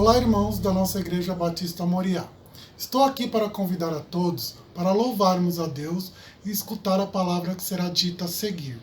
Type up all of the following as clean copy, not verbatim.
Olá, irmãos da nossa Igreja Batista Moriá. Estou aqui para convidar a todos para louvarmos a Deus e escutar a palavra que será dita a seguir.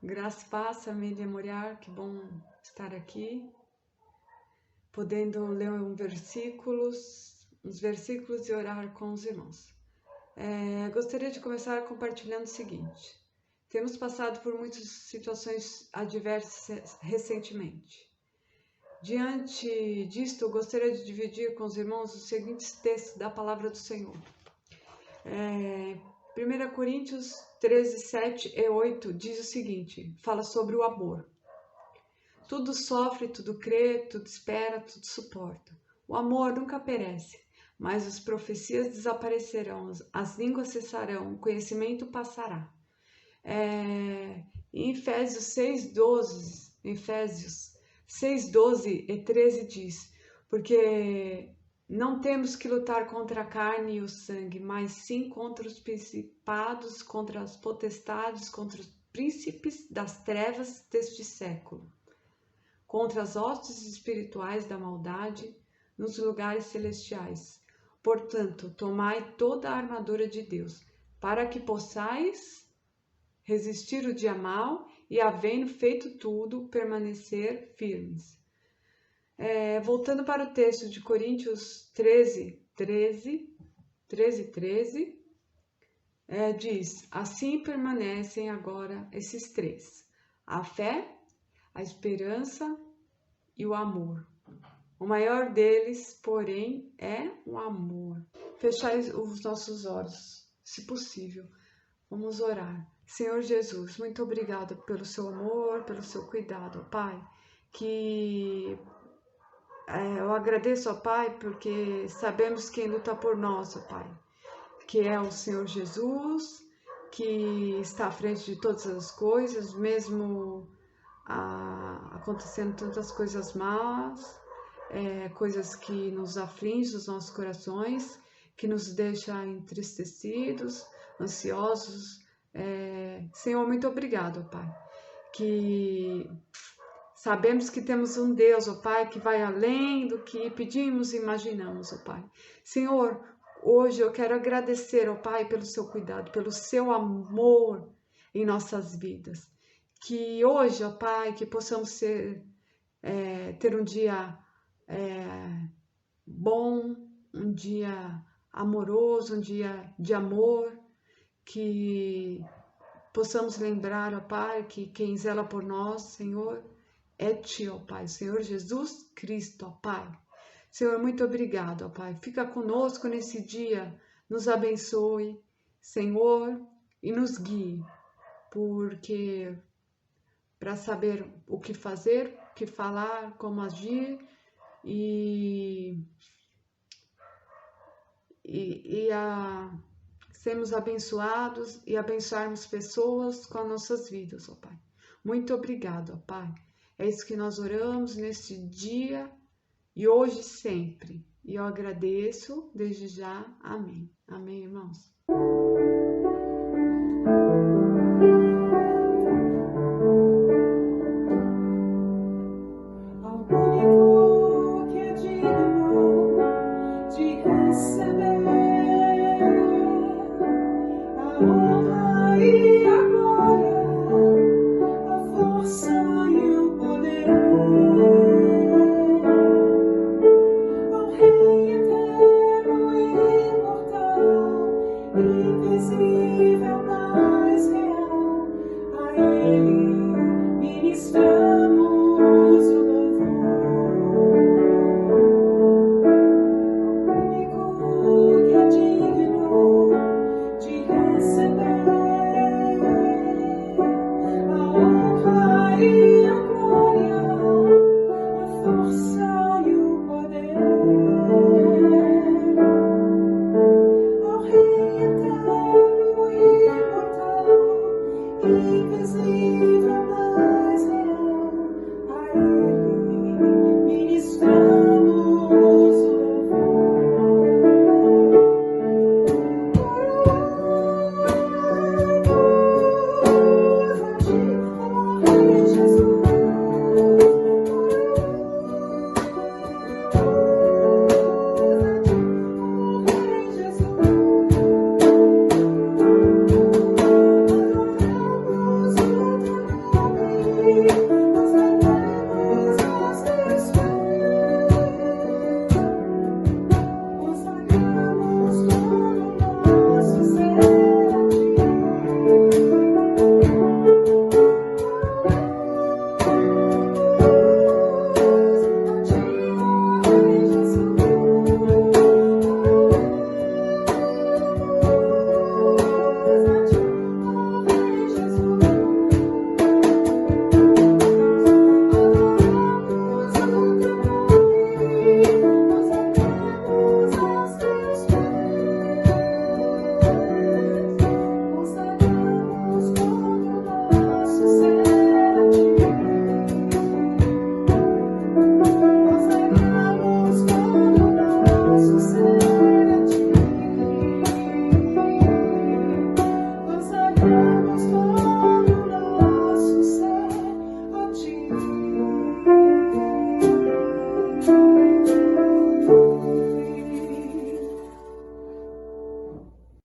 Graça e paz, família Moriá, que bom estar aqui, podendo ler uns versículos e orar com os irmãos. Gostaria de começar compartilhando o seguinte: temos passado por muitas situações adversas recentemente. Diante disto, eu gostaria de dividir com os irmãos os seguintes textos da palavra do Senhor. 1 Coríntios 13, 7 e 8 diz o seguinte, fala sobre o amor. Tudo sofre, tudo crê, tudo espera, tudo suporta. O amor nunca perece, mas as profecias desaparecerão, as línguas cessarão, o conhecimento passará. Em Efésios 6:12 e 13 diz, porque não temos que lutar contra a carne e o sangue, mas sim contra os principados, contra as potestades, contra os príncipes das trevas deste século, contra as hostes espirituais da maldade nos lugares celestiais. Portanto, tomai toda a armadura de Deus, para que possais resistir o dia mau e, havendo feito tudo, permanecer firmes. Voltando para o texto de Coríntios 13, diz, assim permanecem agora esses três, a fé, a esperança e o amor. O maior deles, porém, é o amor. Fechai os nossos olhos, se possível. Vamos orar. Senhor Jesus, muito obrigado pelo seu amor, pelo seu cuidado, Pai, que eu agradeço, ó Pai, porque sabemos quem luta por nós, ó Pai, que é o Senhor Jesus, que está à frente de todas as coisas, mesmo acontecendo tantas coisas más, coisas que nos afligem os nossos corações, que nos deixam entristecidos, ansiosos. Senhor, muito obrigado, ó Pai, que sabemos que temos um Deus, ó Pai, que vai além do que pedimos e imaginamos, ó Pai. Senhor, hoje eu quero agradecer, ó Pai, pelo seu cuidado, pelo seu amor em nossas vidas. Que hoje, ó Pai, que possamos ter um dia bom, um dia amoroso, um dia de amor, que possamos lembrar, ó Pai, que quem zela por nós, Senhor, é Ti, ó Pai, Senhor Jesus Cristo, ó Pai. Senhor, muito obrigado, ó Pai. Fica conosco nesse dia, nos abençoe, Senhor, e nos guie, porque para saber o que fazer, o que falar, como agir e sermos abençoados e abençoarmos pessoas com as nossas vidas, ó Pai. Muito obrigado, ó Pai. É isso que nós oramos neste dia e hoje sempre. E eu agradeço desde já. Amém. Amém, irmãos. Invisível, mas real, a Ele ministramos o louvor. Ao único que é digno de receber a honra e a glória, a força e o poder. Ao Rei eterno e imortal, invisível, mas real, a Ele ministramos o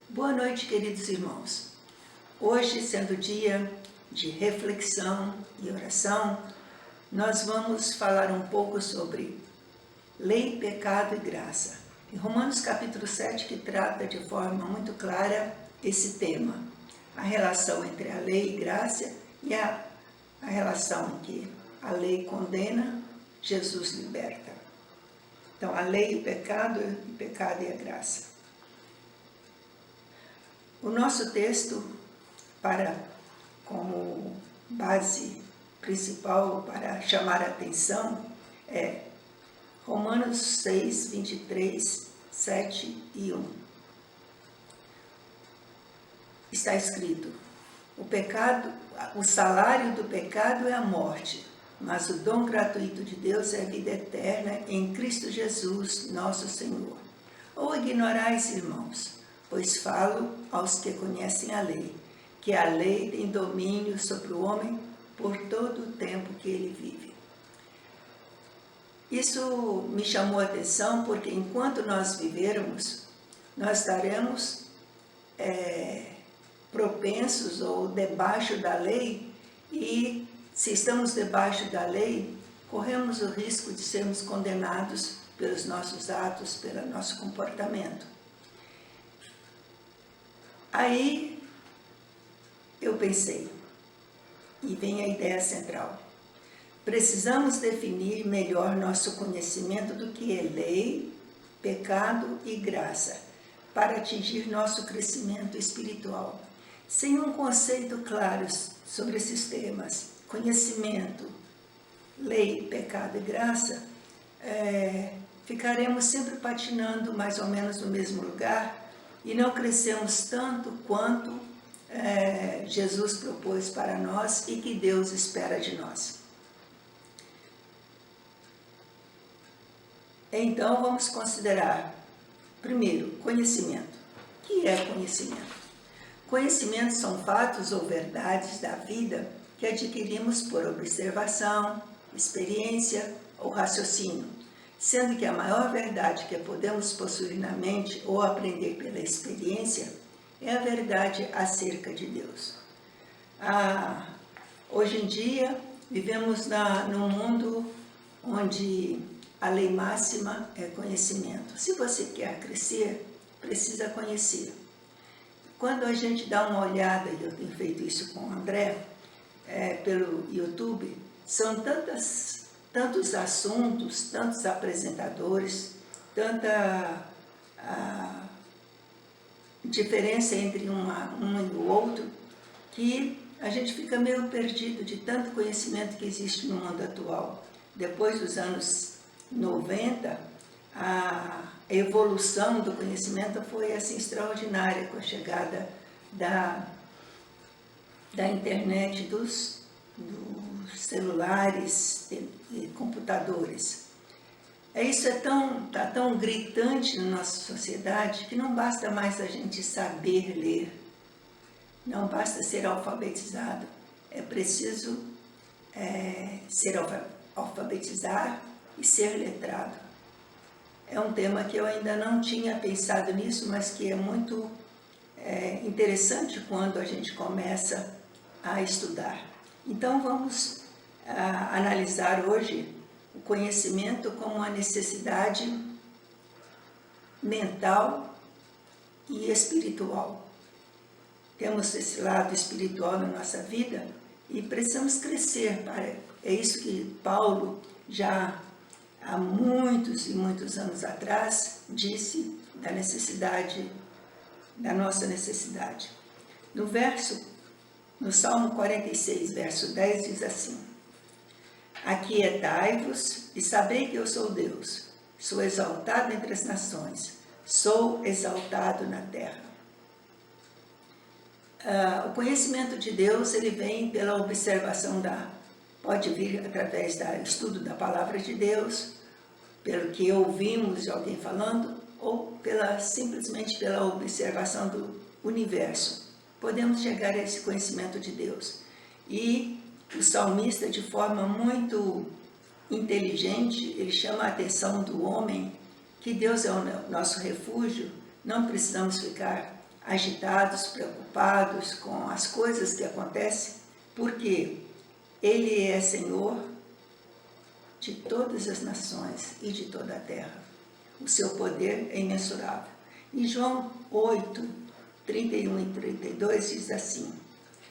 Boa noite, queridos irmãos. Hoje, sendo dia de reflexão e oração, nós vamos falar um pouco sobre lei, pecado e graça. Em Romanos capítulo 7, que trata de forma muito clara esse tema, a relação entre a lei e graça e a relação em que a lei condena, Jesus liberta. Então, a lei e o pecado e a graça. O nosso texto, como base principal para chamar a atenção, é Romanos 6, 23, 7 e 1. Está escrito: o salário do pecado é a morte, mas o dom gratuito de Deus é a vida eterna em Cristo Jesus, nosso Senhor. Ou ignorais, irmãos, pois falo aos que conhecem a lei, que a lei tem domínio sobre o homem por todo o tempo que ele vive. Isso me chamou a atenção porque enquanto nós vivermos, nós estaremos propensos ou debaixo da lei, e se estamos debaixo da lei, corremos o risco de sermos condenados pelos nossos atos, pelo nosso comportamento. Aí eu pensei, e vem a ideia central: precisamos definir melhor nosso conhecimento do que é lei, pecado e graça, para atingir nosso crescimento espiritual. Sem um conceito claro sobre esses temas, conhecimento, lei, pecado e graça, ficaremos sempre patinando mais ou menos no mesmo lugar e não crescemos tanto quanto Jesus propôs para nós e que Deus espera de nós. Então, vamos considerar, primeiro, conhecimento. O que é conhecimento? Conhecimentos são fatos ou verdades da vida que adquirimos por observação, experiência ou raciocínio, sendo que a maior verdade que podemos possuir na mente ou aprender pela experiência é a verdade acerca de Deus. Hoje em dia, vivemos num mundo onde a lei máxima é conhecimento. Se você quer crescer, precisa conhecer. Quando a gente dá uma olhada, e eu tenho feito isso com o André, pelo YouTube, são tantos assuntos, tantos apresentadores, tanta diferença entre um e o outro, que a gente fica meio perdido de tanto conhecimento que existe no mundo atual. Depois dos anos 90, a evolução do conhecimento foi assim extraordinária com a chegada da internet, dos celulares e computadores. Isso está tão gritante na nossa sociedade que não basta mais a gente saber ler, não basta ser alfabetizado, é preciso alfabetizar e ser letrado. É um tema que eu ainda não tinha pensado nisso, mas que é muito interessante quando a gente começa a estudar. Então vamos analisar hoje o conhecimento como uma necessidade mental e espiritual. Temos esse lado espiritual na nossa vida e precisamos crescer. É isso que Paulo já há muitos e muitos anos atrás disse da nossa necessidade. No Salmo 46, verso 10, diz assim: aquietai-vos e sabei que eu sou Deus, sou exaltado entre as nações, sou exaltado na terra. O conhecimento de Deus, ele vem pela observação pode vir através do estudo da palavra de Deus, pelo que ouvimos de alguém falando, ou simplesmente pela observação do universo. Podemos chegar a esse conhecimento de Deus. E o salmista, de forma muito inteligente, ele chama a atenção do homem que Deus é o nosso refúgio, não precisamos ficar agitados, preocupados com as coisas que acontecem, porque Ele é Senhor de todas as nações e de toda a terra. O seu poder é imensurável. Em João 8, 31 e 32 diz assim: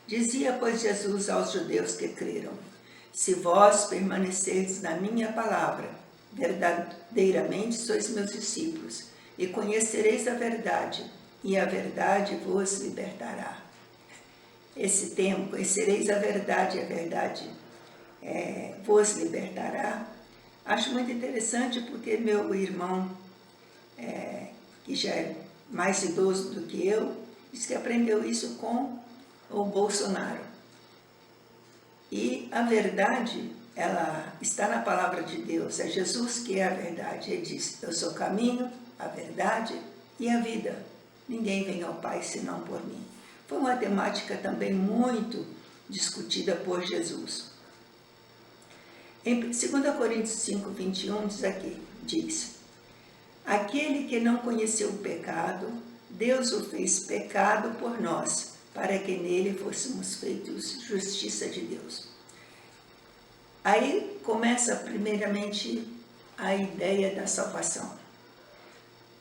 dizia, pois, Jesus aos judeus que creram: se vós permanecerdes na minha palavra, verdadeiramente sois meus discípulos, e conhecereis a verdade, e a verdade vos libertará. Esse termo, conhecereis a verdade vos libertará, acho muito interessante, porque meu irmão, que já é mais idoso do que eu, diz que aprendeu isso com o Bolsonaro. E a verdade, ela está na palavra de Deus, é Jesus que é a verdade. Ele diz: eu sou o caminho, a verdade e a vida. Ninguém vem ao Pai senão por mim. Foi uma temática também muito discutida por Jesus. Em 2 Coríntios 5, 21 diz: aquele que não conheceu o pecado, Deus o fez pecado por nós, para que nele fôssemos feitos justiça de Deus. Aí começa primeiramente a ideia da salvação.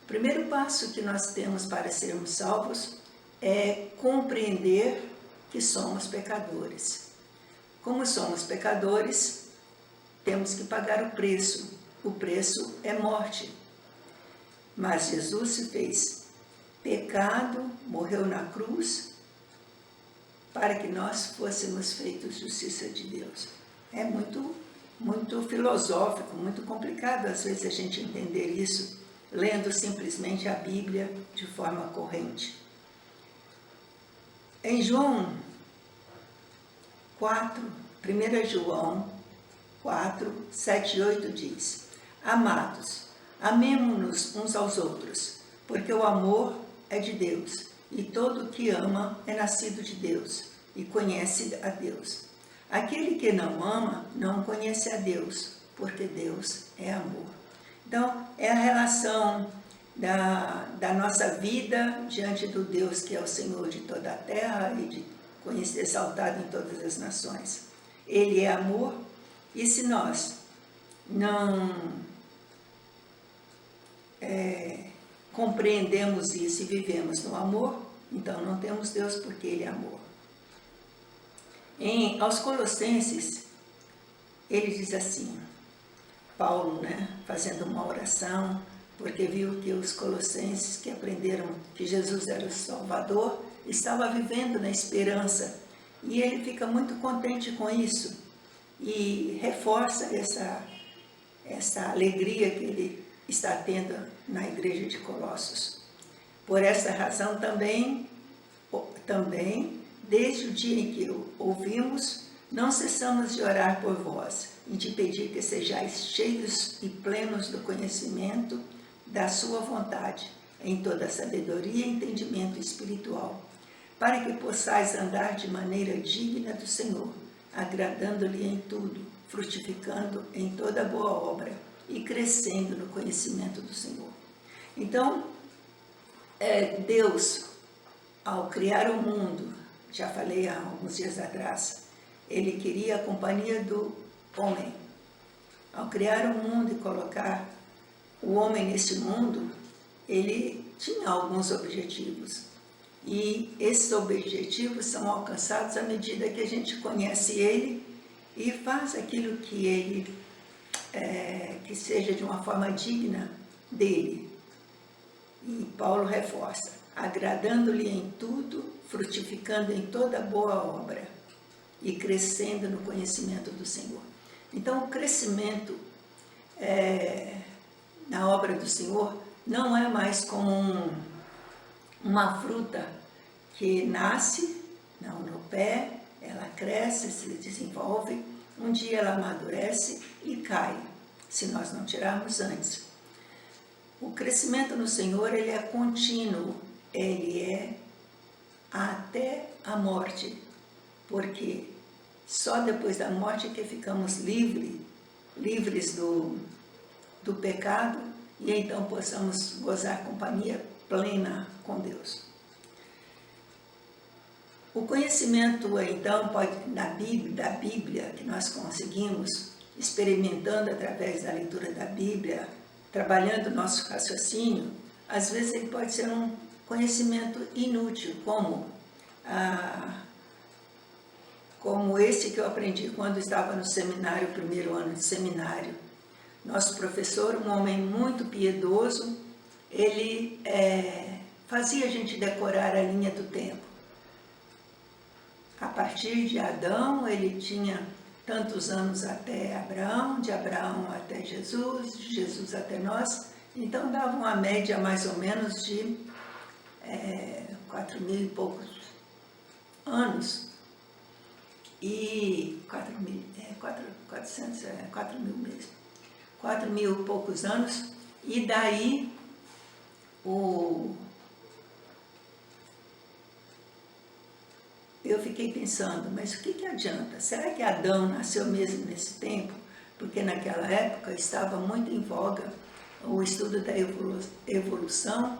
O primeiro passo que nós temos para sermos salvos é compreender que somos pecadores. Como somos pecadores, temos que pagar o preço. O preço é morte. Mas Jesus se fez pecado, morreu na cruz, para que nós fôssemos feitos justiça de Deus. É muito filosófico, muito complicado às vezes a gente entender isso, lendo simplesmente a Bíblia de forma corrente. Em João 4, 1 João 4, 7 e 8 diz: Amados, amemo-nos uns aos outros, porque o amor é de Deus, e todo o que ama é nascido de Deus e conhece a Deus. Aquele que não ama não conhece a Deus, porque Deus é amor. Então, é a relação da nossa vida diante do Deus que é o Senhor de toda a terra e de conhecer, exaltado em todas as nações. Ele é amor, e se nós não compreendemos isso e vivemos no amor, então não temos Deus, porque Ele é amor. Aos Colossenses, ele diz assim, Paulo, fazendo uma oração, porque viu que os colossenses que aprenderam que Jesus era o Salvador, estavam vivendo na esperança, e ele fica muito contente com isso, e reforça essa alegria que ele está tendo na igreja de Colossos. Por essa razão também, desde o dia em que o ouvimos, não cessamos de orar por vós e de pedir que sejais cheios e plenos do conhecimento da sua vontade, em toda sabedoria e entendimento espiritual, para que possais andar de maneira digna do Senhor, agradando-lhe em tudo, frutificando em toda boa obra e crescendo no conhecimento do Senhor. Então, Deus, ao criar o mundo, já falei há alguns dias atrás, ele queria a companhia do homem. Ao criar o mundo e colocar o homem neste mundo, ele tinha alguns objetivos. E esses objetivos são alcançados à medida que a gente conhece ele e faz aquilo que ele, que seja de uma forma digna dele. E Paulo reforça, agradando-lhe em tudo, frutificando em toda boa obra e crescendo no conhecimento do Senhor. Então, o crescimento na obra do Senhor não é mais como uma fruta que nasce no pé, ela cresce, se desenvolve, um dia ela amadurece e cai, se nós não tirarmos antes. O crescimento no Senhor, ele é contínuo, ele é até a morte, porque só depois da morte é que ficamos livres do pecado, e então possamos gozar companhia plena com Deus. O conhecimento, então, da Bíblia, que nós conseguimos, experimentando através da leitura da Bíblia, trabalhando o nosso raciocínio, às vezes ele pode ser um conhecimento inútil, como esse que eu aprendi quando estava no seminário, primeiro ano de seminário. Nosso professor, um homem muito piedoso, ele fazia a gente decorar a linha do tempo. A partir de Adão, ele tinha tantos anos até Abraão, de Abraão até Jesus, de Jesus até nós, então dava uma média mais ou menos de 4.000 e poucos anos, e 4.000 mesmo, 4.000 e poucos anos, e daí eu fiquei pensando, mas o que adianta? Será que Adão nasceu mesmo nesse tempo? Porque naquela época estava muito em voga o estudo da evolução,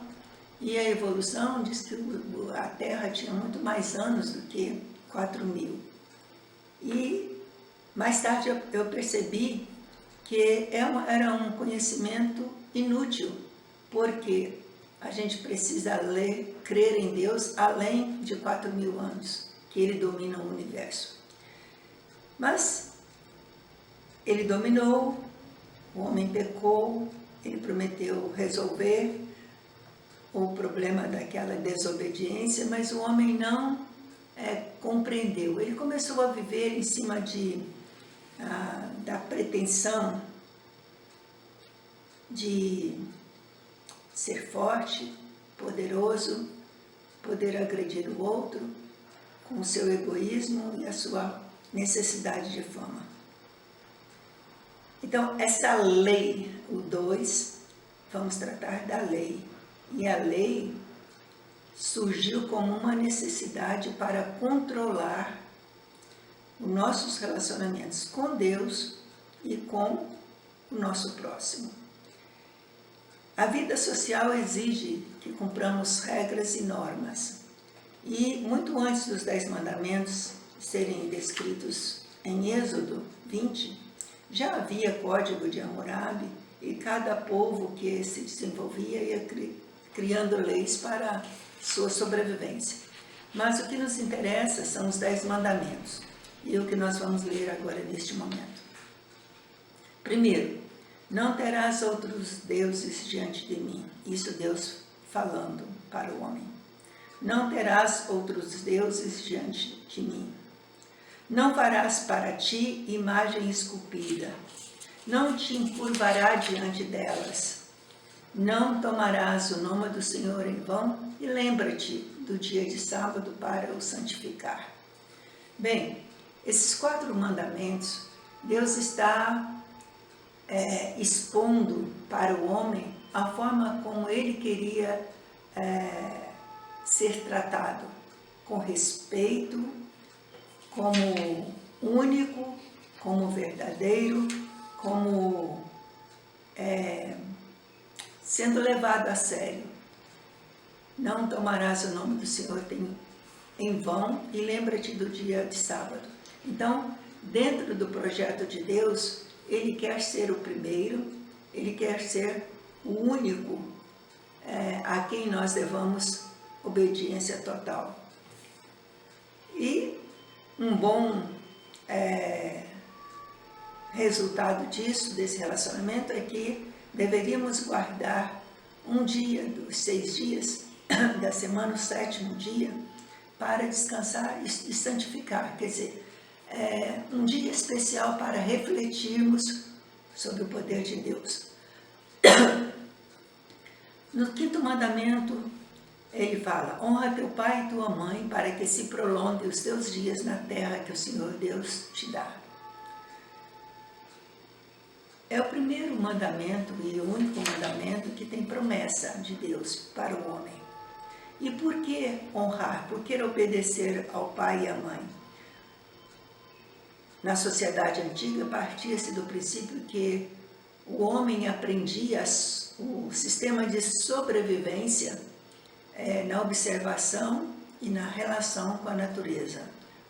e a evolução diz que a Terra tinha muito mais anos do que 4.000. E mais tarde eu percebi que era um conhecimento inútil, porque a gente precisa crer em Deus além de 4.000 anos, que Ele domina o universo. Mas Ele dominou, o homem pecou, Ele prometeu resolver o problema daquela desobediência, mas o homem não compreendeu. Ele começou a viver em cima da pretensão de ser forte, poderoso, poder agredir o outro com o seu egoísmo e a sua necessidade de fama. Então, essa lei, o 2, vamos tratar da lei. E a lei surgiu como uma necessidade para controlar os nossos relacionamentos com Deus e com o nosso próximo. A vida social exige que cumpramos regras e normas. E muito antes dos 10 mandamentos serem descritos em Êxodo 20, já havia código de Hammurabi e cada povo que se desenvolvia ia criando leis para sua sobrevivência. Mas o que nos interessa são os 10 mandamentos, e o que nós vamos ler agora neste momento. Primeiro, não terás outros deuses diante de mim. Isso Deus falando para o homem. Não terás outros deuses diante de mim. Não farás para ti imagem esculpida. Não te encurvará diante delas. Não tomarás o nome do Senhor em vão e lembra-te do dia de sábado para o santificar. Bem, esses 4 mandamentos, Deus está expondo para o homem a forma como ele queria ser tratado, com respeito, como único, como verdadeiro, como sendo levado a sério. Não tomarás o nome do Senhor em vão e lembra-te do dia de sábado. Então, dentro do projeto de Deus, Ele quer ser o primeiro, Ele quer ser o único a quem nós devamos obediência total. E um bom resultado disso, desse relacionamento, é que deveríamos guardar um dia dos 6 dias da semana, o 7º dia, para descansar e santificar. Quer dizer, um dia especial para refletirmos sobre o poder de Deus. No 5º mandamento, ele fala: honra teu pai e tua mãe, para que se prolongue os teus dias na terra que o Senhor Deus te dá. É o primeiro mandamento e o único mandamento que tem promessa de Deus para o homem. E por que honrar? Por que obedecer ao pai e à mãe? Na sociedade antiga, partia-se do princípio que o homem aprendia o sistema de sobrevivência na observação e na relação com a natureza.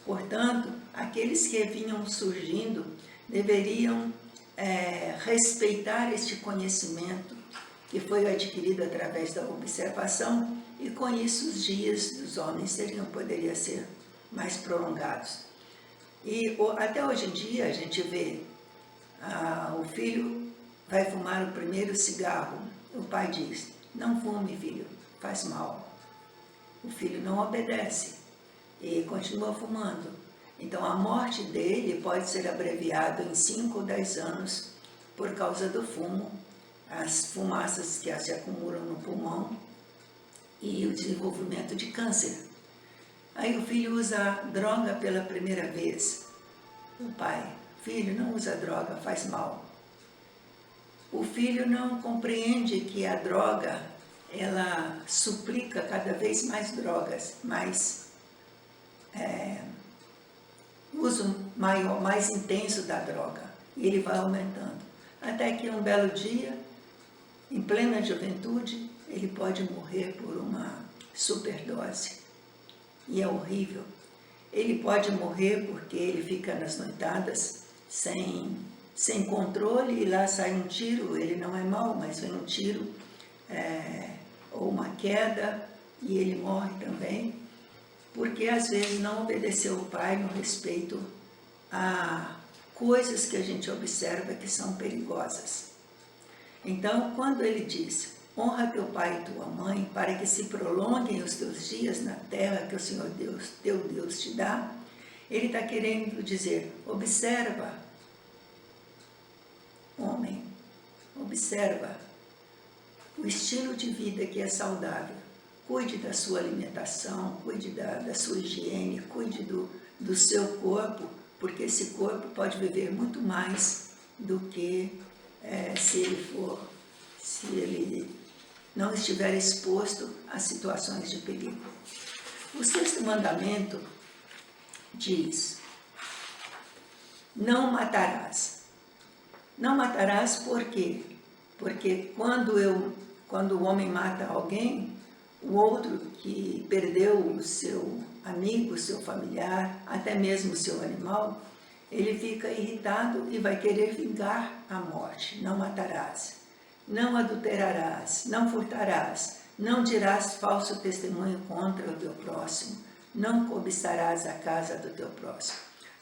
Portanto, aqueles que vinham surgindo deveriam respeitar este conhecimento que foi adquirido através da observação, e com isso os dias dos homens poderiam ser mais prolongados. E até hoje em dia a gente vê o filho vai fumar o primeiro cigarro, o pai diz: não fume, filho, faz mal. O filho não obedece e continua fumando. Então a morte dele pode ser abreviada em 5 ou 10 anos por causa do fumo, as fumaças que se acumulam no pulmão e o desenvolvimento de câncer. Aí o filho usa droga pela primeira vez. O pai: filho, não usa droga, faz mal. O filho não compreende que a droga, ela suplica cada vez mais drogas, uso mais intenso da droga, e ele vai aumentando. Até que um belo dia, em plena juventude, ele pode morrer por uma superdose. E é horrível. Ele pode morrer porque ele fica nas noitadas sem controle, e lá sai um tiro. Ele não é mau, mas vem um tiro ou uma queda e ele morre também, porque às vezes não obedeceu o pai no respeito a coisas que a gente observa que são perigosas. Então, quando ele diz: honra teu pai e tua mãe, para que se prolonguem os teus dias na terra que o Senhor Deus, teu Deus te dá. Ele está querendo dizer, observa, homem, observa o estilo de vida que é saudável. Cuide da sua alimentação, cuide da sua higiene, cuide do seu corpo, porque esse corpo pode viver muito mais do que se ele não estiver exposto a situações de perigo. O sexto mandamento diz, não matarás. Não matarás por quê? Porque quando o homem mata alguém, o outro que perdeu o seu amigo, o seu familiar, até mesmo o seu animal, ele fica irritado e vai querer vingar a morte. Não matarás, não adulterarás, não furtarás, não dirás falso testemunho contra o teu próximo, não cobiçarás a casa do teu próximo.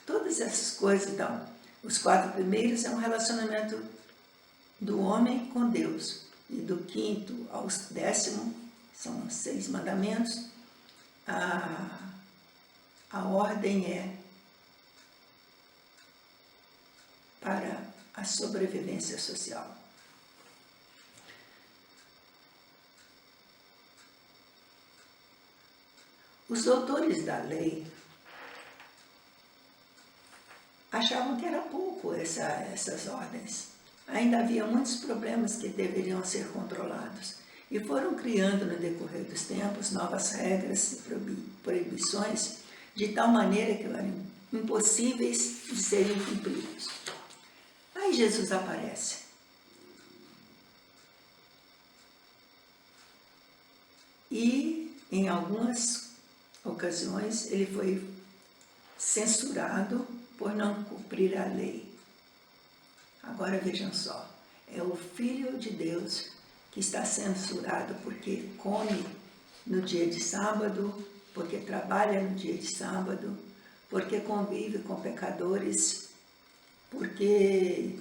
Todas essas coisas, então, os 4 primeiros é um relacionamento do homem com Deus, e do 5º ao 10º, são 6 mandamentos, a ordem é para a sobrevivência social. Os doutores da lei achavam que era pouco essas ordens. Ainda havia muitos problemas que deveriam ser controlados e foram criando no decorrer dos tempos novas regras e proibições de tal maneira que eram impossíveis de serem cumpridos. Aí Jesus aparece. E em algumas ocasiões ele foi censurado por não cumprir a lei. Agora vejam só, é o Filho de Deus que está censurado porque come no dia de sábado, porque trabalha no dia de sábado, porque convive com pecadores, porque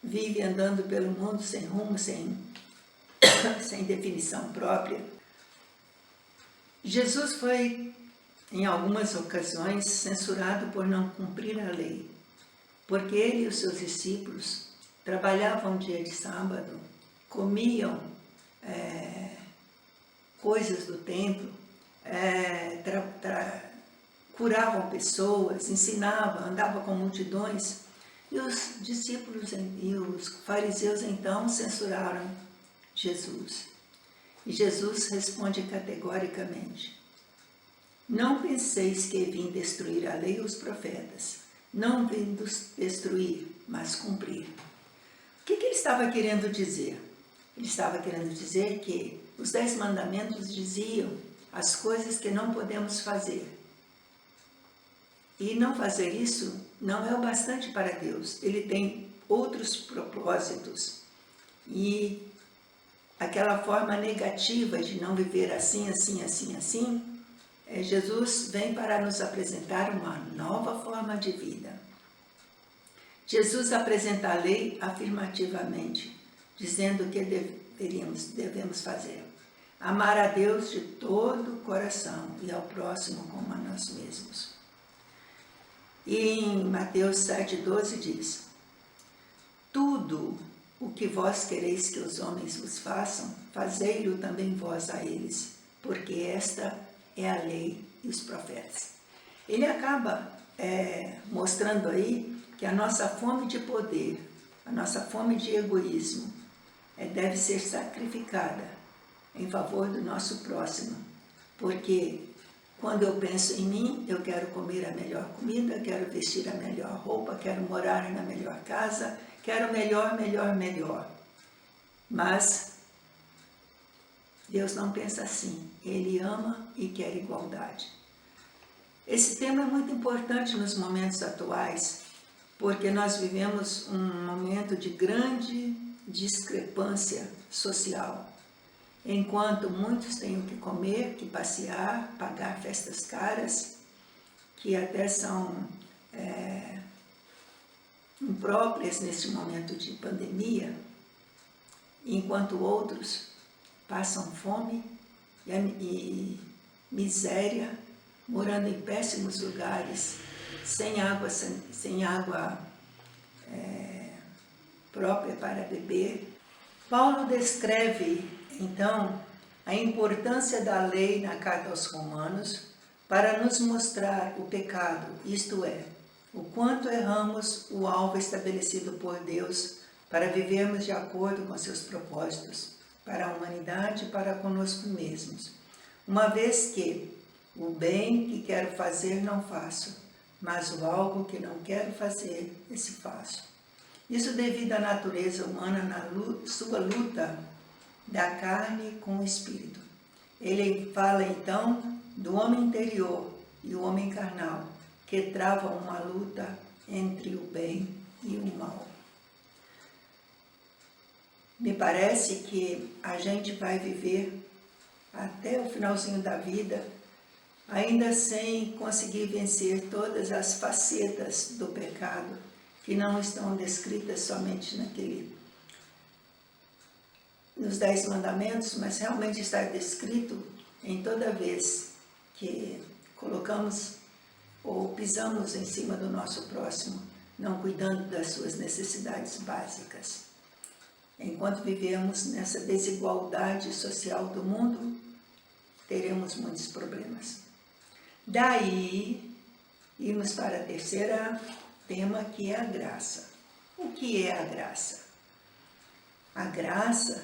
vive andando pelo mundo sem rumo, sem definição própria. Jesus foi, em algumas ocasiões, censurado por não cumprir a lei, porque ele e os seus discípulos trabalhavam dia de sábado, comiam coisas do templo, curavam pessoas, ensinavam, andavam com multidões, e os discípulos e os fariseus então censuraram Jesus. E Jesus responde categoricamente, não penseis que vim destruir a lei e os profetas, não vim destruir, mas cumprir. O que ele estava querendo dizer? Ele estava querendo dizer que os 10 mandamentos diziam as coisas que não podemos fazer. E não fazer isso não é o bastante para Deus. Ele tem outros propósitos. E aquela forma negativa de não viver assim, assim, assim, assim, Jesus vem para nos apresentar uma nova forma de vida. Jesus apresenta a lei afirmativamente, dizendo o que devemos fazer. Amar a Deus de todo o coração e ao próximo como a nós mesmos. E em Mateus 7,12 diz, tudo o que vós quereis que os homens vos façam, fazei-lo também vós a eles, porque esta é a lei e os profetas. Ele acaba mostrando aí que a nossa fome de poder, a nossa fome de egoísmo, deve ser sacrificada em favor do nosso próximo, porque quando eu penso em mim, eu quero comer a melhor comida, quero vestir a melhor roupa, quero morar na melhor casa, quero melhor, melhor, melhor. Mas Deus não pensa assim, Ele ama e quer igualdade. Esse tema é muito importante nos momentos atuais, porque nós vivemos um momento de grande discrepância social. Enquanto muitos têm o que comer, que passear, pagar festas caras, que até são impróprias neste momento de pandemia, enquanto outros passam fome e miséria, morando em péssimos lugares, sem água própria para beber. Paulo descreve, então, a importância da lei na carta aos Romanos para nos mostrar o pecado, isto é, o quanto erramos o alvo estabelecido por Deus para vivermos de acordo com seus propósitos, para a humanidade e para conosco mesmos. Uma vez que o bem que quero fazer não faço, mas o algo que não quero fazer, esse faço. Isso devido à natureza humana na sua luta da carne com o espírito. Ele fala então do homem interior e o homem carnal, que travam uma luta entre o bem e o mal. Me parece que a gente vai viver até o finalzinho da vida, ainda sem conseguir vencer todas as facetas do pecado, que não estão descritas somente nos 10 mandamentos, mas realmente está descrito em toda vez que colocamos ou pisamos em cima do nosso próximo, não cuidando das suas necessidades básicas. Enquanto vivemos nessa desigualdade social do mundo, teremos muitos problemas. Daí, irmos para a terceira tema, que é a graça. O que é a graça? A graça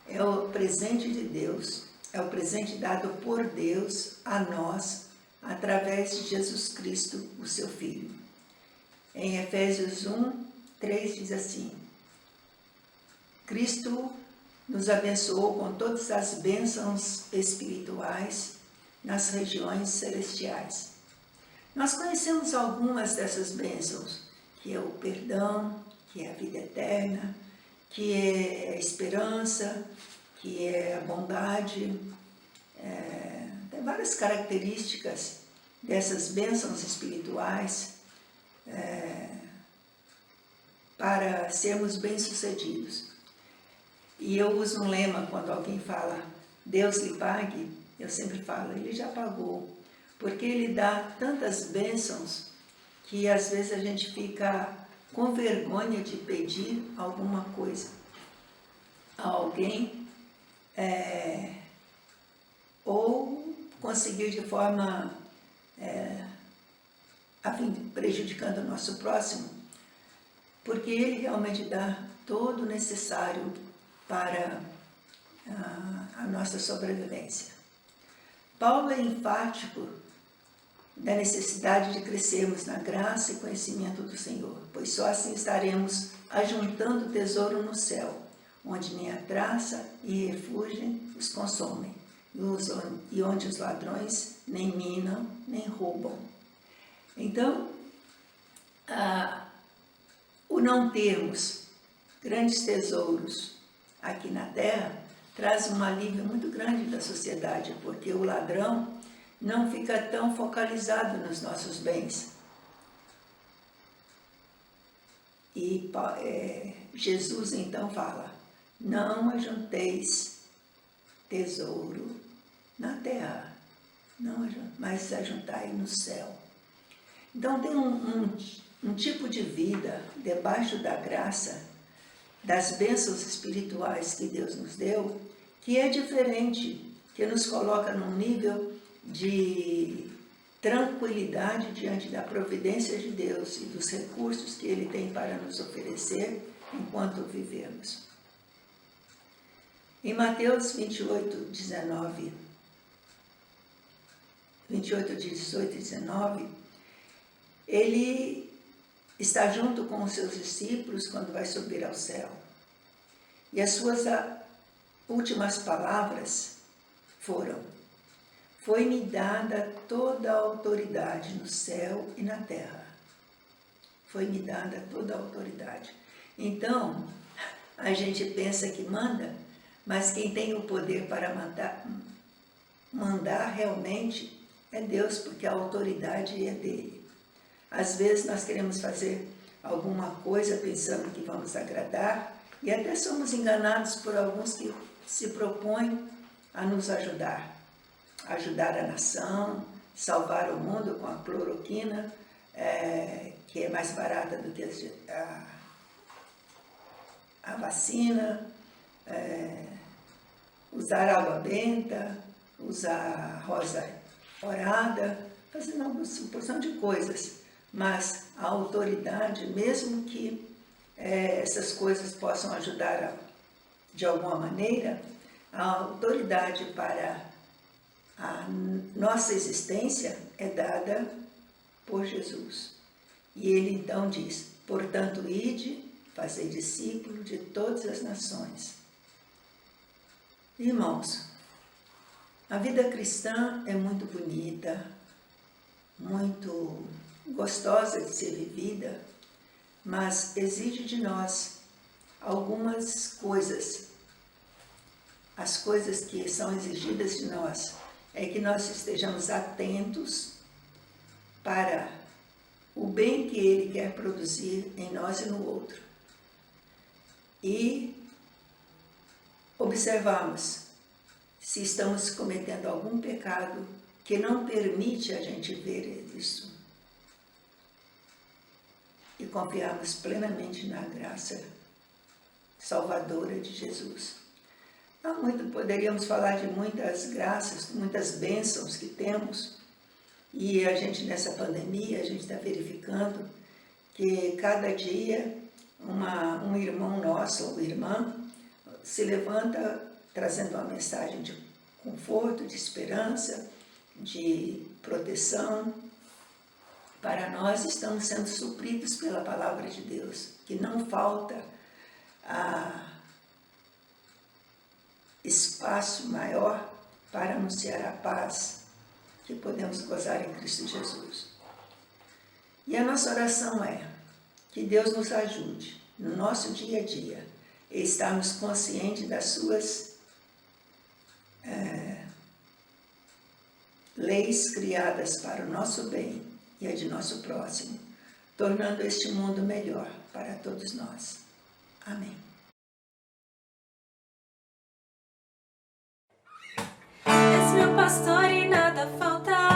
é o presente de Deus, é o presente dado por Deus a nós, através de Jesus Cristo, o seu Filho. Em Efésios 1:3 diz assim: Cristo nos abençoou com todas as bênçãos espirituais nas regiões celestiais. Nós conhecemos algumas dessas bênçãos, que é o perdão, que é a vida eterna, que é a esperança, que é a bondade. Tem várias características dessas bênçãos espirituais para sermos bem-sucedidos. E eu uso um lema quando alguém fala, Deus lhe pague, eu sempre falo, Ele já pagou, porque Ele dá tantas bênçãos que às vezes a gente fica com vergonha de pedir alguma coisa a alguém, ou conseguir de forma prejudicando o nosso próximo, porque Ele realmente dá todo o necessário para a nossa sobrevivência. Paulo é enfático da necessidade de crescermos na graça e conhecimento do Senhor, pois só assim estaremos ajuntando tesouro no céu, onde nem a traça e refugem os consomem, e onde os ladrões nem minam, nem roubam. Então, o não termos grandes tesouros aqui na terra traz um alívio muito grande da sociedade, porque o ladrão não fica tão focalizado nos nossos bens. E Jesus então fala, não ajunteis tesouro na terra, mas ajuntai no céu. Então tem um tipo de vida debaixo da graça, das bênçãos espirituais que Deus nos deu, que é diferente, que nos coloca num nível de tranquilidade diante da providência de Deus e dos recursos que Ele tem para nos oferecer enquanto vivemos. Em Mateus 28, 18 e 19, Ele está junto com os seus discípulos quando vai subir ao céu. E as suas últimas palavras foram: foi-me dada toda a autoridade no céu e na terra. Foi-me dada toda a autoridade. Então, a gente pensa que manda, mas quem tem o poder para mandar realmente é Deus, porque a autoridade é dele. Às vezes nós queremos fazer alguma coisa pensando que vamos agradar E até somos enganados por alguns que se propõem a nos ajudar a nação, salvar o mundo com a cloroquina, que é mais barata do que a vacina, usar água benta, usar rosa orada, fazendo uma porção de coisas. Mas a autoridade, mesmo que essas coisas possam ajudar de alguma maneira, a autoridade para a nossa existência é dada por Jesus. E ele então diz: portanto, ide, fazei discípulo de todas as nações. Irmãos, a vida cristã é muito bonita, muito gostosa de ser vivida, mas exige de nós algumas coisas. As coisas que são exigidas de nós é que nós estejamos atentos para o bem que Ele quer produzir em nós e no outro. E observarmos se estamos cometendo algum pecado que não permite a gente ver isso. E confiarmos plenamente na graça salvadora de Jesus. Poderíamos falar de muitas graças, muitas bênçãos que temos, e a gente nessa pandemia, a gente está verificando que cada dia um irmão nosso ou irmã se levanta trazendo uma mensagem de conforto, de esperança, de proteção. Para nós estamos sendo supridos pela palavra de Deus, que não falta espaço maior para anunciar a paz que podemos gozar em Cristo Jesus. E a nossa oração é que Deus nos ajude no nosso dia a dia e estarmos conscientes das suas leis criadas para o nosso bem e a de nosso próximo, tornando este mundo melhor para todos nós. Amém. És meu pastor e nada falta.